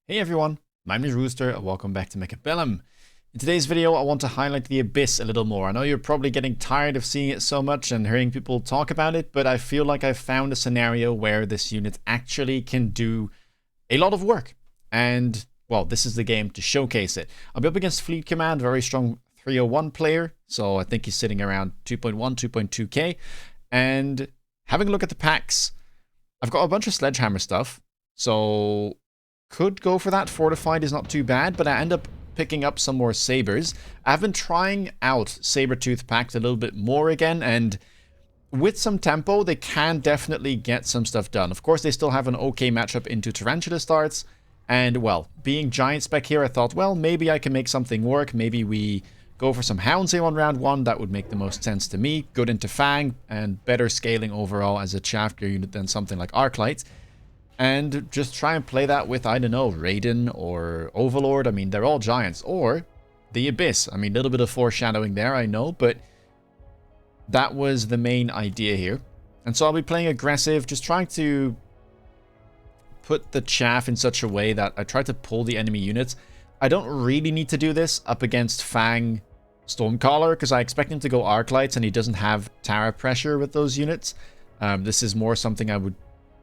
Hey everyone, my name is Rooster and welcome back to Mechabellum. In today's video I want to highlight the Abyss a little more. I know you're probably getting tired of seeing it so much and hearing people talk about it, but I feel like I've found a scenario where this unit actually can do a lot of work. And, well, this is the game to showcase it. I'll be up against Fleet Command, very strong 301 player, so I think he's sitting around 2.1, 2.2k. And having a look at the packs, I've got a bunch of Sledgehammer stuff, so could go for that. Fortified is not too bad, but I end up picking up some more Sabers. I've been trying out Sabertooth packs a little bit more again, and with some tempo, they can definitely get some stuff done. Of course, they still have an okay matchup into Tarantula starts, and, well, being Giant Spec here, I thought, well, maybe I can make something work. Maybe we go for some Hounds here on round 1. That would make the most sense to me. Good into Fang, and better scaling overall as a Chaff Gear unit than something like Arclight. And just try and play that with, I don't know, Raiden or Overlord. I mean, they're all giants. Or the Abyss. I mean, a little bit of foreshadowing there, I know. But that was the main idea here. And so I'll be playing aggressive, just trying to put the Chaff in such a way that I try to pull the enemy units. I don't really need to do this up against Fang Stormcaller, because I expect him to go Arclights, and he doesn't have Tara pressure with those units. This is more something I would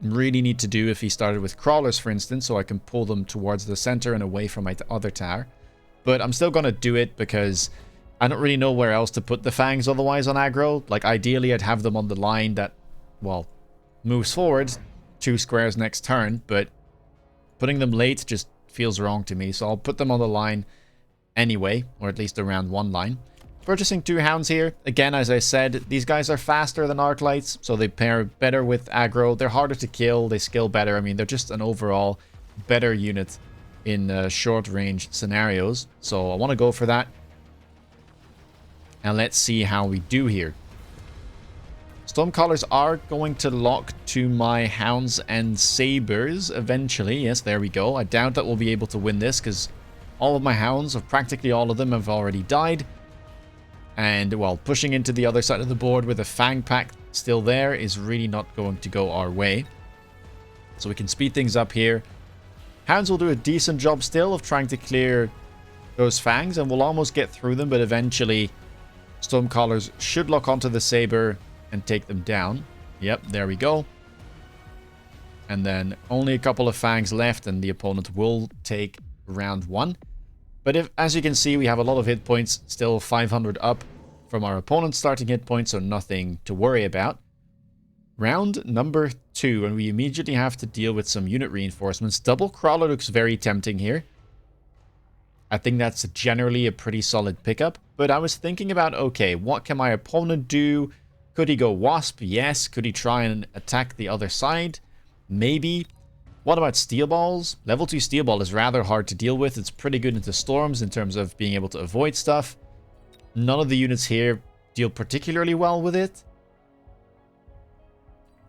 really need to do if he started with Crawlers, for instance, so I can pull them towards the center and away from my other tower. But I'm still going to do it because I don't really know where else to put the Fangs otherwise on aggro. Like, ideally, I'd have them on the line that, well, moves forward 2 squares next turn, but putting them late just feels wrong to me, so I'll put them on the line anyway, or at least around 1 line. Purchasing 2 Hounds here. Again, as I said, these guys are faster than Arclights, so they pair better with aggro. They're harder to kill, they skill better. I mean, they're just an overall better unit in short-range scenarios. So I want to go for that. And let's see how we do here. Stormcallers are going to lock to my Hounds and Sabers eventually. Yes, there we go. I doubt that we'll be able to win this because all of my Hounds, or practically all of them, have already died. And, well, pushing into the other side of the board with a Fang pack still there is really not going to go our way. So we can speed things up here. Hounds will do a decent job still of trying to clear those Fangs, and we'll almost get through them, but eventually Stormcallers should lock onto the Saber and take them down. Yep, there we go. And then only a couple of Fangs left, and the opponent will take round 1. But if, as you can see, we have a lot of hit points, still 500 up from our opponent's starting hit points, so nothing to worry about. Round number 2, and we immediately have to deal with some unit reinforcements. Double Crawler looks very tempting here. I think that's generally a pretty solid pickup, but I was thinking about, okay, what can my opponent do? Could he go Wasp? Yes. Could he try and attack the other side? Maybe. What about Steel Balls? Level 2 Steel Ball is rather hard to deal with. It's pretty good into storms in terms of being able to avoid stuff. None of the units here deal particularly well with it.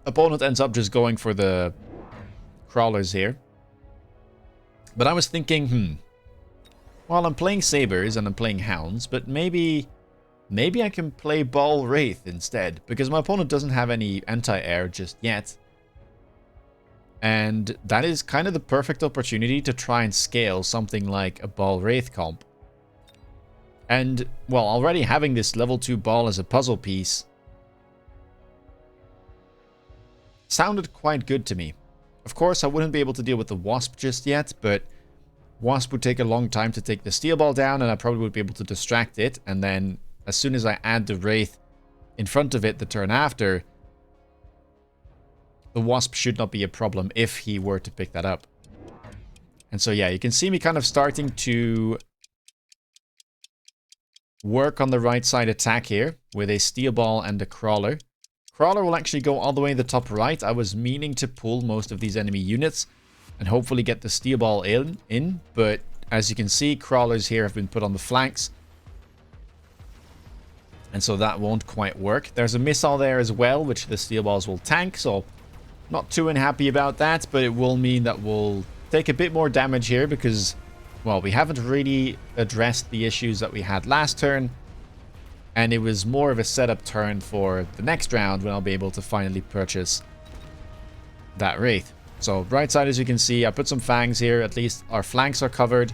Opponent ends up just going for the Crawlers here. But I was thinking, well, I'm playing Sabers and I'm playing Hounds, but maybe I can play Ball Wraith instead, because my opponent doesn't have any anti-air just yet. And that is kind of the perfect opportunity to try and scale something like a Ball Wraith comp. And, well, already having this level 2 ball as a puzzle piece sounded quite good to me. Of course, I wouldn't be able to deal with the Wasp just yet, but Wasp would take a long time to take the Steel Ball down, and I probably would be able to distract it. And then, as soon as I add the Wraith in front of it the turn after, the Wasp should not be a problem if he were to pick that up. And so, yeah, you can see me kind of starting to work on the right side attack here with a Steel Ball and a Crawler. Crawler will actually go all the way in the top right. I was meaning to pull most of these enemy units and hopefully get the Steel Ball in, but as you can see, Crawlers here have been put on the flanks. And so that won't quite work. There's a missile there as well, which the Steel Balls will tank, so not too unhappy about that, but it will mean that we'll take a bit more damage here because, well, we haven't really addressed the issues that we had last turn, and it was more of a setup turn for the next round when I'll be able to finally purchase that Wraith. So right side, as you can see, I put some fangs here. At least our flanks are covered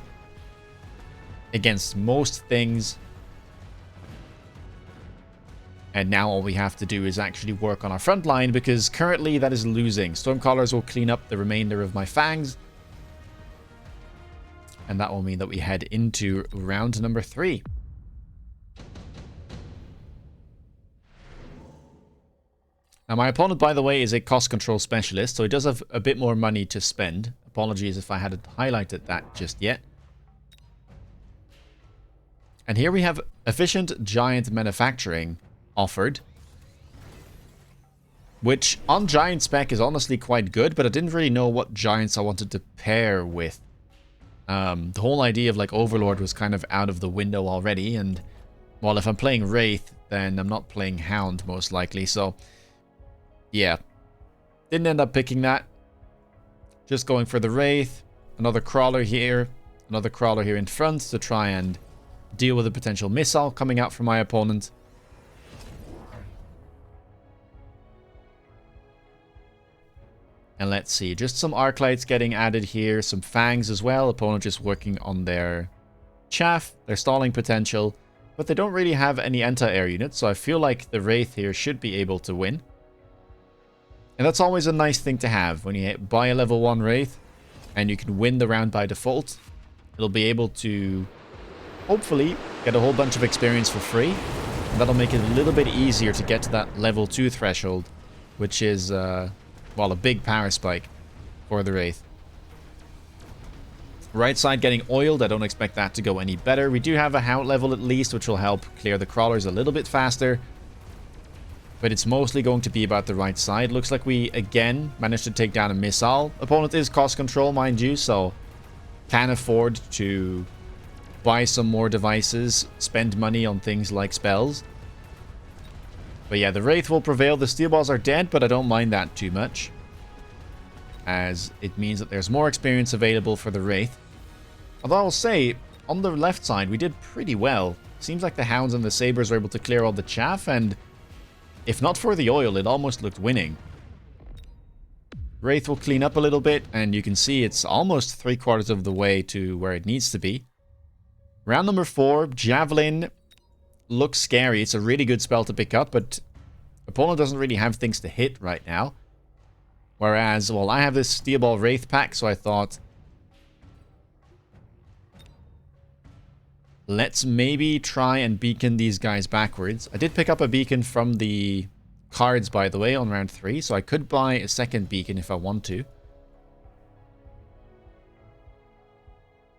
against most things. And now all we have to do is actually work on our front line, because currently that is losing. Stormcallers will clean up the remainder of my fangs. And that will mean that we head into round number 3. Now, my opponent, by the way, is a cost control specialist, so he does have a bit more money to spend. Apologies if I hadn't highlighted that just yet. And here we have efficient giant manufacturing offered, which on giant spec is honestly quite good, but I didn't really know what giants I wanted to pair with. The whole idea of like Overlord was kind of out of the window already, and well, if I'm playing Wraith, then I'm not playing Hound most likely, so yeah, didn't end up picking that. Just going for the Wraith, another crawler here in front to try and deal with a potential missile coming out from my opponent. And let's see, just some arc lights getting added here, some fangs as well. Opponent just working on their chaff, their stalling potential, but they don't really have any anti-air units, so I feel like the Wraith here should be able to win. And that's always a nice thing to have when you buy a level 1 Wraith and you can win the round by default. It'll be able to hopefully get a whole bunch of experience for free, and that'll make it a little bit easier to get to that level 2 threshold, which is well, a big power spike for the Wraith. Right side getting oiled. I don't expect that to go any better. We do have a Hound level at least, which will help clear the crawlers a little bit faster. But it's mostly going to be about the right side. Looks like we, again, managed to take down a missile. Opponent is cost control, mind you, so can afford to buy some more devices, spend money on things like spells. But yeah, the Wraith will prevail. The steel balls are dead, but I don't mind that too much, as it means that there's more experience available for the Wraith. Although I will say, on the left side, we did pretty well. Seems like the Hounds and the Sabers were able to clear all the chaff, and if not for the oil, it almost looked winning. Wraith will clean up a little bit, and you can see it's almost 3/4 of the way to where it needs to be. Round number 4, Javelin looks scary. It's a really good spell to pick up, but opponent doesn't really have things to hit right now. Whereas, well, I have this Steel Ball Wraith pack, so I thought, let's maybe try and beacon these guys backwards. I did pick up a beacon from the cards, by the way, on round 3, so I could buy a second beacon if I want to.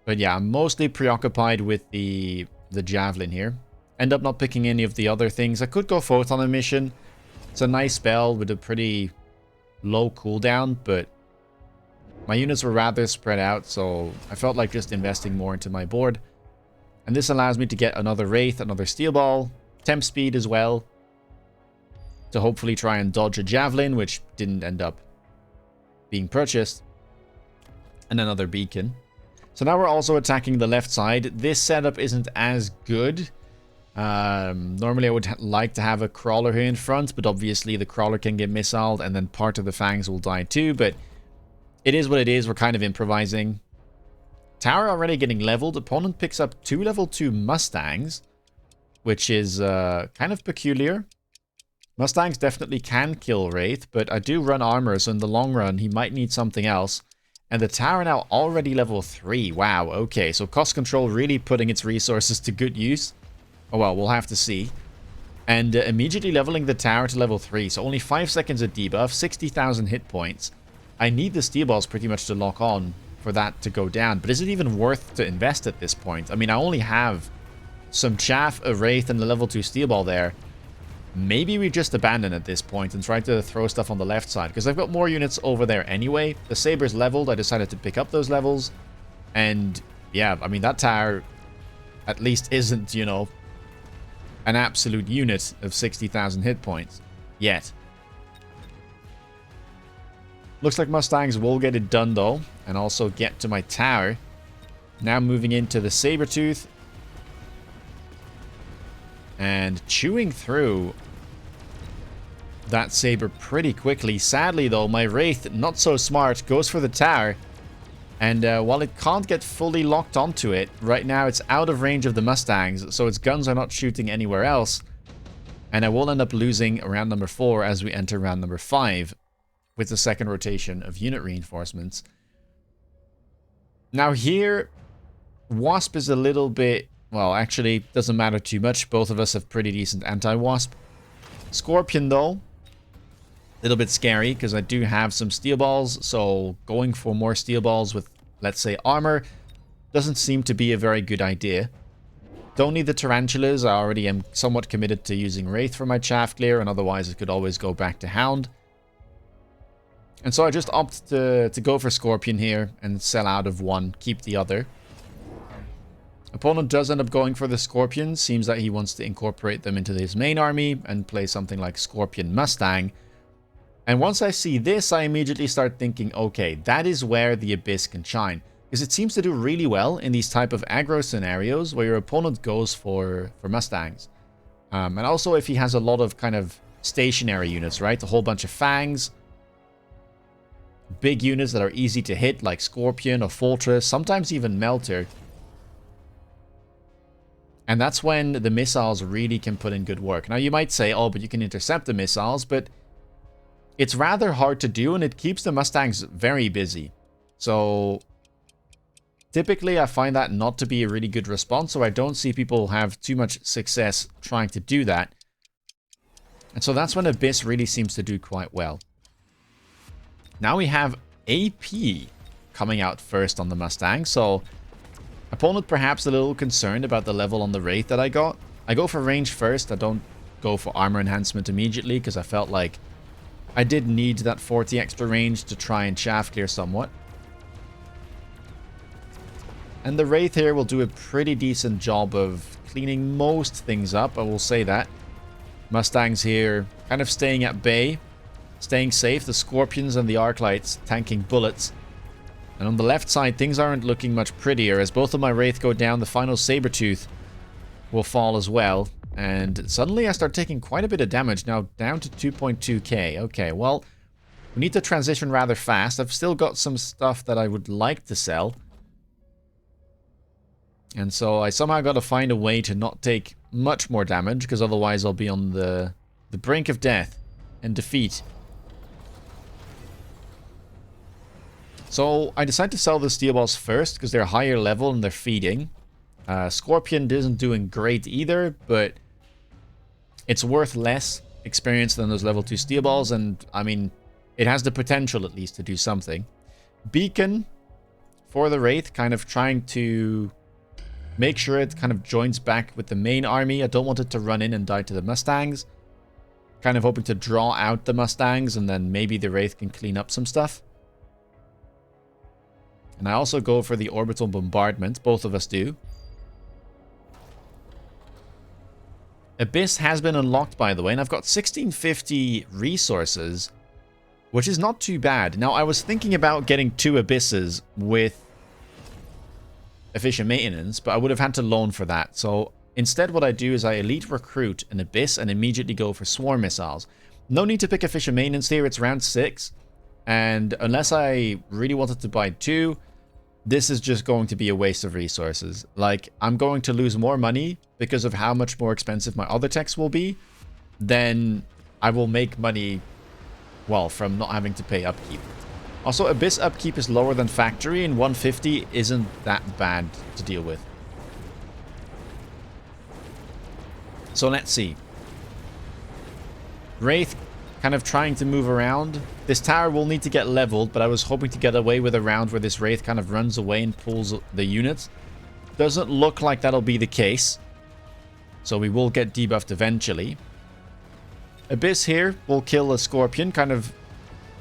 But yeah, I'm mostly preoccupied with the Javelin here. End up not picking any of the other things. I could go Photon Emission. It's a nice spell with a pretty low cooldown, but my units were rather spread out, so I felt like just investing more into my board. And this allows me to get another Wraith, another Steel Ball, temp speed as well, to hopefully try and dodge a Javelin, which didn't end up being purchased, and another beacon. So now we're also attacking the left side. This setup isn't as good. Normally I would like to have a crawler here in front, but obviously the crawler can get missiled and then part of the fangs will die too, but it is what it is. We're kind of improvising. Tower already getting leveled. Opponent picks up 2 level 2 Mustangs, which is kind of peculiar. Mustangs definitely can kill Wraith, but I do run armor, so in the long run he might need something else. And the tower now already level 3. Wow, okay, so cost control really putting its resources to good use. Oh well, we'll have to see. And immediately leveling the tower to level 3. So only 5 seconds of debuff, 60,000 hit points. I need the steel balls pretty much to lock on for that to go down. But is it even worth to invest at this point? I mean, I only have some chaff, a Wraith, and the level 2 steel ball there. Maybe we just abandon at this point and try to throw stuff on the left side, because I've got more units over there anyway. The Saber's leveled. I decided to pick up those levels. And yeah, I mean, that tower at least isn't, you know, an absolute unit of 60,000 hit points yet. Looks like Mustangs will get it done though, and also get to my tower. Now moving into the Sabertooth and chewing through that Saber pretty quickly. Sadly, though, my Wraith, not so smart, goes for the tower. And while it can't get fully locked onto it, right now it's out of range of the Mustangs, so its guns are not shooting anywhere else. And I will end up losing round number 4 as we enter round number 5 with the second rotation of unit reinforcements. Now here, Wasp is a little bit, well, actually doesn't matter too much. Both of us have pretty decent anti-Wasp. Scorpion though, a little bit scary because I do have some steel balls, so going for more steel balls with, let's say, armor doesn't seem to be a very good idea. Don't need the tarantulas. I already am somewhat committed to using Wraith for my chaff clear, and otherwise it could always go back to Hound. And so I just opt to go for Scorpion here and sell out of one, keep the other. Opponent does end up going for the Scorpion. Seems that he wants to incorporate them into his main army and play something like Scorpion Mustang. And once I see this, I immediately start thinking, okay, that is where the Abyss can shine. Because it seems to do really well in these type of aggro scenarios where your opponent goes for Mustangs. And also if he has a lot of kind of stationary units, right? A whole bunch of Fangs. Big units that are easy to hit like Scorpion or Fortress, sometimes even Melter. And that's when the missiles really can put in good work. Now you might say, oh, but you can intercept the missiles, but it's rather hard to do and it keeps the Mustangs very busy. So typically I find that not to be a really good response, so I don't see people have too much success trying to do that. And so that's when Abyss really seems to do quite well. Now we have AP coming out first on the Mustang, so opponent perhaps a little concerned about the level on the Wraith that I got. I go for range first, I don't go for armor enhancement immediately because I felt like I did need that 40 extra range to try and chaff clear somewhat. And the Wraith here will do a pretty decent job of cleaning most things up, I will say that. Mustangs here kind of staying at bay, staying safe. The Scorpions and the Arclights tanking bullets. And on the left side, things aren't looking much prettier. As both of my Wraith go down, the final Sabertooth will fall as well. And suddenly I start taking quite a bit of damage, now down to 2.2k. Okay, well, we need to transition rather fast. I've still got some stuff that I would like to sell. And so I somehow got to find a way to not take much more damage, because otherwise I'll be on the brink of death and defeat. So I decided to sell the steel balls first, because they're higher level and they're feeding. Scorpion isn't doing great either, but it's worth less experience than those level 2 steel balls, and I mean, it has the potential at least to do something. Beacon for the Wraith, kind of trying to make sure it kind of joins back with the main army. I don't want it to run in and die to the Mustangs. Kind of hoping to draw out the Mustangs, and then maybe the Wraith can clean up some stuff. And I also go for the orbital bombardment. Both of us do. Abyss has been unlocked, by the way, and I've got 1650 resources, which is not too bad. Now, I was thinking about getting 2 Abysses with efficient maintenance, but I would have had to loan for that. So instead, what I do is I elite recruit an Abyss and immediately go for swarm missiles. No need to pick efficient maintenance here. It's round 6. And unless I really wanted to buy 2, this is just going to be a waste of resources. Like, I'm going to lose more money because of how much more expensive my other techs will be, then I will make money, well, from not having to pay upkeep. Also, Abyss upkeep is lower than factory, and 150 isn't that bad to deal with. So let's see. Wraith kind of trying to move around. This tower will need to get leveled, but I was hoping to get away with a round where this Wraith kind of runs away and pulls the units. Doesn't look like that'll be the case. So we will get debuffed eventually. Abyss here will kill a Scorpion, kind of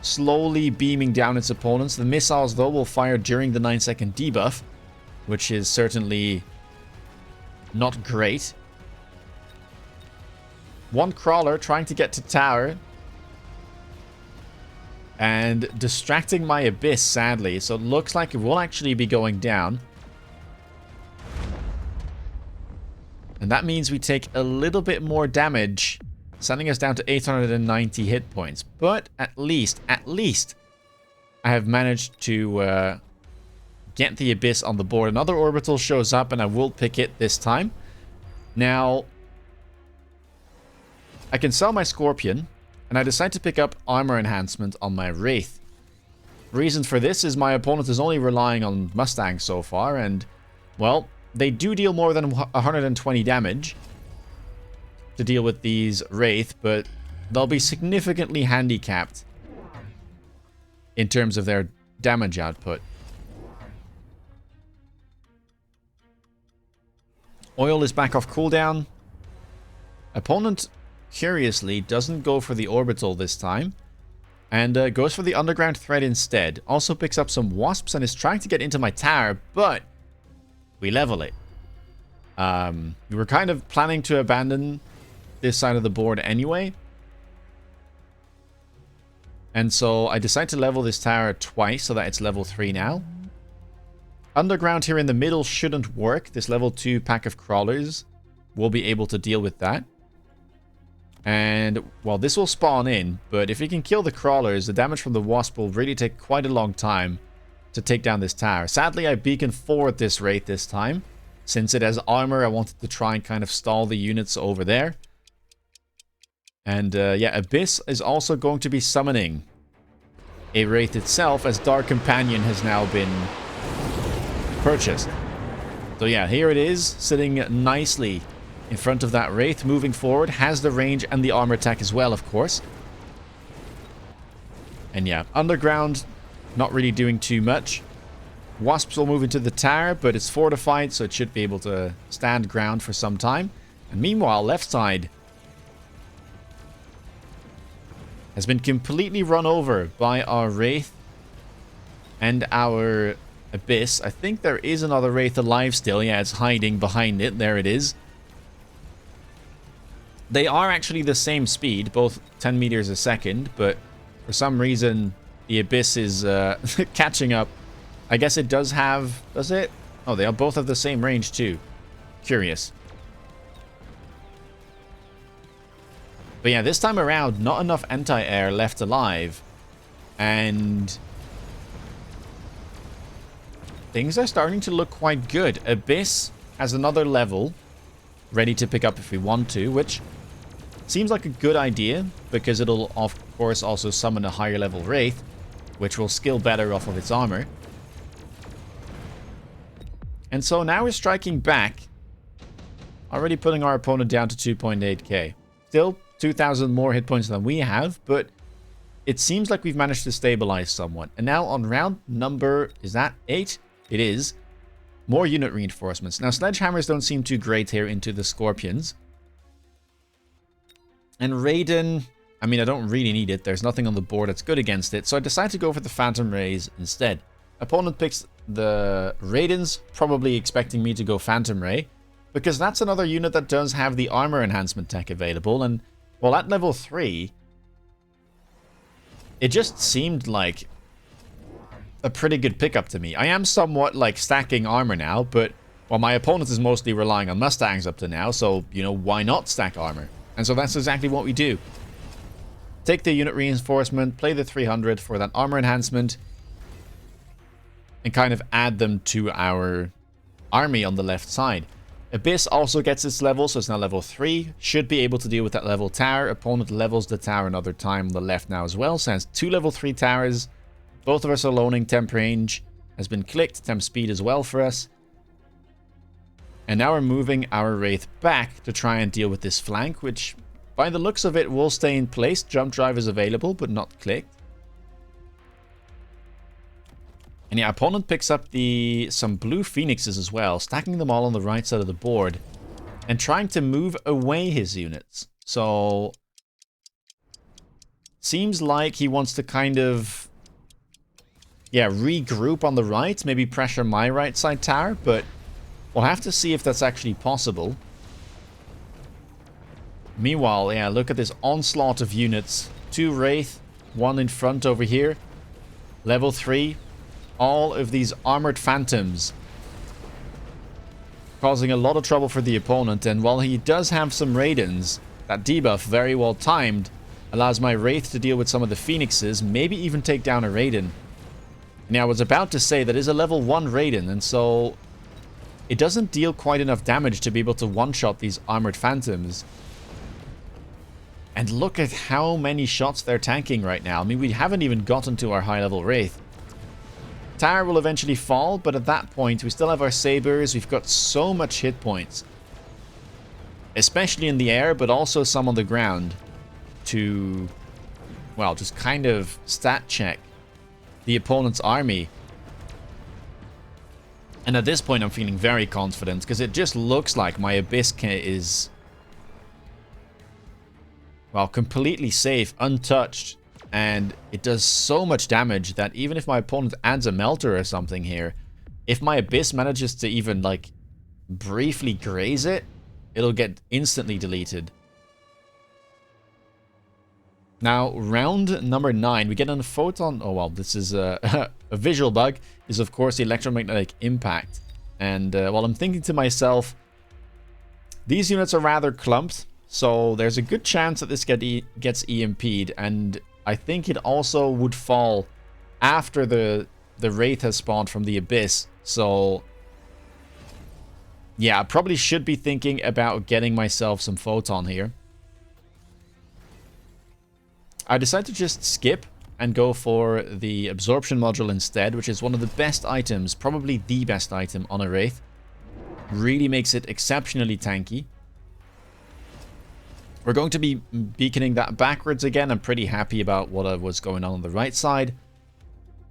slowly beaming down its opponents. The missiles, though, will fire during the 9-second debuff, which is certainly not great. One crawler trying to get to tower and distracting my Abyss, sadly. So it looks like it will actually be going down. And that means we take a little bit more damage sending us down to 890 hit points. But at least, I have managed to get the Abyss on the board. Another orbital shows up, and I will pick it this time. Now, I can sell my Scorpion, and I decide to pick up Armor Enhancement on my Wraith. Reason for this is my opponent is only relying on Mustang so far, and, well, they do deal more than 120 damage to deal with these Wraith, but they'll be significantly handicapped in terms of their damage output. Oil is back off cooldown. Opponent, curiously, doesn't go for the orbital this time, and goes for the underground thread instead. Also picks up some wasps and is trying to get into my tower, but we level it. We were kind of planning to abandon this side of the board anyway, and so I decided to level this tower twice so that it's level 3 now. Underground here in the middle shouldn't work. This level 2 pack of crawlers will be able to deal with that. And, well, this will spawn in, but if we can kill the crawlers, the damage from the wasp will really take quite a long time to take down this tower. Sadly, I beacon forward this Wraith this time. Since it has armor, I wanted to try and kind of stall the units over there. And, yeah, Abyss is also going to be summoning a Wraith itself, as Dark Companion has now been purchased. So, yeah, here it is, sitting nicely in front of that Wraith, moving forward, has the range and the armor attack as well, of course. And yeah, underground, not really doing too much. Wasps will move into the tower, but it's fortified, so it should be able to stand ground for some time. And meanwhile, left side has been completely run over by our Wraith and our Abyss. I think there is another Wraith alive still. Yeah, it's hiding behind it. There it is. They are actually the same speed, both 10 meters a second, but for some reason the Abyss is catching up. I guess it does have... Does it? Oh, they are both have the same range too. Curious. But yeah, this time around, not enough anti-air left alive. And things are starting to look quite good. Abyss has another level ready to pick up if we want to, which seems like a good idea, because it'll, of course, also summon a higher level Wraith, which will skill better off of its armor. And so now we're striking back, already putting our opponent down to 2.8k. Still 2,000 more hit points than we have, but it seems like we've managed to stabilize somewhat. And now on round number, is that 8? It is. More unit reinforcements. Now sledgehammers don't seem too great here into the Scorpions. And Raiden, I mean, I don't really need it. There's nothing on the board that's good against it. So I decided to go for the Phantom Rays instead. Opponent picks the Raidens, probably expecting me to go Phantom Ray, because that's another unit that does have the armor enhancement tech available. And, well, at level 3, it just seemed like a pretty good pickup to me. I am somewhat, like, stacking armor now, but, well, my opponent is mostly relying on Mustangs up to now, so, you know, why not stack armor? And so that's exactly what we do. Take the unit reinforcement, play the 300 for that armor enhancement, and kind of add them to our army on the left side. Abyss also gets its level, so it's now level 3. Should be able to deal with that level tower. Opponent levels the tower another time on the left now as well. So has 2 level 3 towers. Both of us are loaning. Temp range has been clicked. Temp speed as well for us. And now we're moving our Wraith back to try and deal with this flank, which, by the looks of it, will stay in place. Jump drive is available, but not clicked. And yeah, opponent picks up some blue phoenixes as well, stacking them all on the right side of the board and trying to move away his units. So seems like he wants to kind of, yeah, regroup on the right, maybe pressure my right side tower, but we'll have to see if that's actually possible. Meanwhile, yeah, look at this onslaught of units. 2 Wraith, 1 in front over here. Level 3. All of these armored phantoms causing a lot of trouble for the opponent. And while he does have some Raidens, that debuff, very well timed, allows my Wraith to deal with some of the Phoenixes, maybe even take down a Raiden. Now, I was about to say that is a level 1 Raiden, and so it doesn't deal quite enough damage to be able to one-shot these Armored Phantoms. And look at how many shots they're tanking right now. I mean, we haven't even gotten to our high-level Wraith. Tower will eventually fall, but at that point, we still have our sabers. We've got so much hit points. Especially in the air, but also some on the ground. To, well, just kind of stat check the opponent's army. And at this point, I'm feeling very confident, because it just looks like my Abyss is, well, completely safe, untouched. And it does so much damage that even if my opponent adds a melter or something here, if my Abyss manages to even, like, briefly graze it, it'll get instantly deleted. Now, round number 9, we get on a photon. Oh, well, this is a visual bug. Is, of course, the electromagnetic impact. And, well, I'm thinking to myself, these units are rather clumped, so there's a good chance that this gets EMP'd, and I think it also would fall after the Wraith has spawned from the Abyss. So, yeah, I probably should be thinking about getting myself some photon here. I decided to just skip and go for the absorption module instead, which is one of the best items, probably the best item on a Wraith. Really makes it exceptionally tanky. We're going to be beaconing that backwards again. I'm pretty happy about what was going on the right side.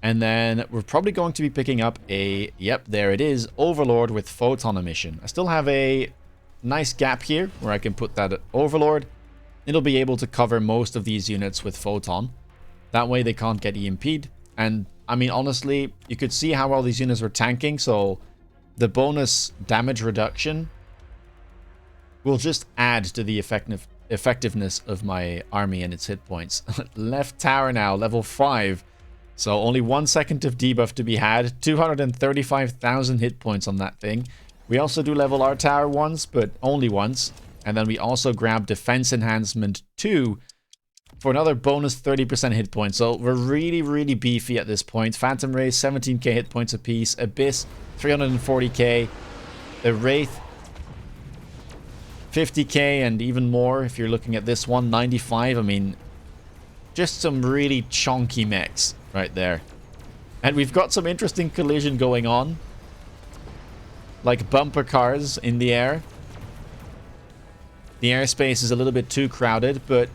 And then we're probably going to be picking up a, yep, there it is, Overlord with photon emission. I still have a nice gap here where I can put that Overlord. It'll be able to cover most of these units with photon. That way they can't get EMP'd. And, I mean, honestly, you could see how well these units were tanking, so the bonus damage reduction will just add to the effectiveness of my army and its hit points. Left tower now, level 5. So only 1 second of debuff to be had. 235,000 hit points on that thing. We also do level our tower once, but only once. And then we also grab Defense Enhancement 2 for another bonus 30% hit points. So we're really, really beefy at this point. Phantom Rays, 17k hit points apiece. Abyss, 340k. The Wraith, 50k and even more if you're looking at this one. 95, I mean, just some really chonky mechs right there. And we've got some interesting collision going on. Like bumper cars in the air. The airspace is a little bit too crowded, but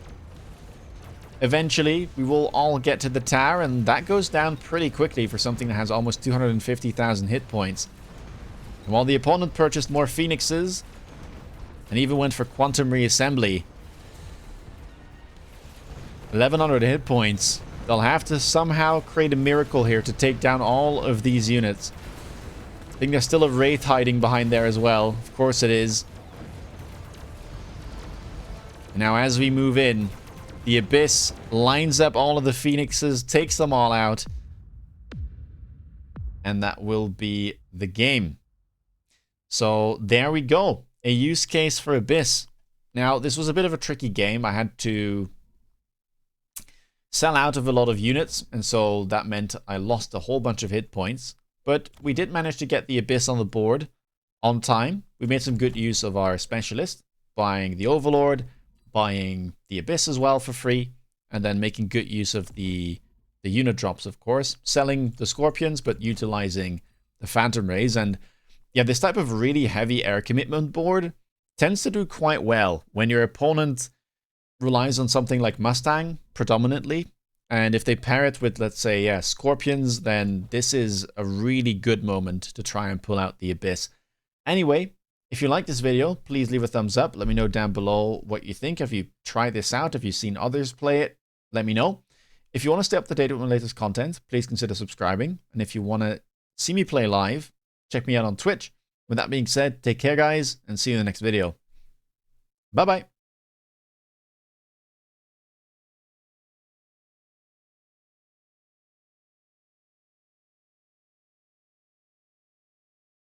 eventually we will all get to the tower, and that goes down pretty quickly for something that has almost 250,000 hit points. And while the opponent purchased more Phoenixes, and even went for Quantum Reassembly, 1100 hit points, they'll have to somehow create a miracle here to take down all of these units. I think there's still a Wraith hiding behind there as well. Of course it is. Now, as we move in, the Abyss lines up all of the Phoenixes, takes them all out. And that will be the game. So, there we go. A use case for Abyss. Now, this was a bit of a tricky game. I had to sell out of a lot of units, and so that meant I lost a whole bunch of hit points. But we did manage to get the Abyss on the board on time. We made some good use of our specialist, buying the Overlord, buying the Abyss as well for free, and then making good use of the unit drops, of course, selling the Scorpions, but utilizing the Phantom Rays. And yeah, this type of really heavy air commitment board tends to do quite well when your opponent relies on something like Mustang predominantly. And if they pair it with, let's say, yeah, Scorpions, then this is a really good moment to try and pull out the Abyss. Anyway, if you like this video, please leave a thumbs up. Let me know down below what you think. Have you tried this out? Have you seen others play it? Let me know. If you want to stay up to date with my latest content, please consider subscribing. And if you want to see me play live, check me out on Twitch. With that being said, take care, guys, and see you in the next video. Bye-bye.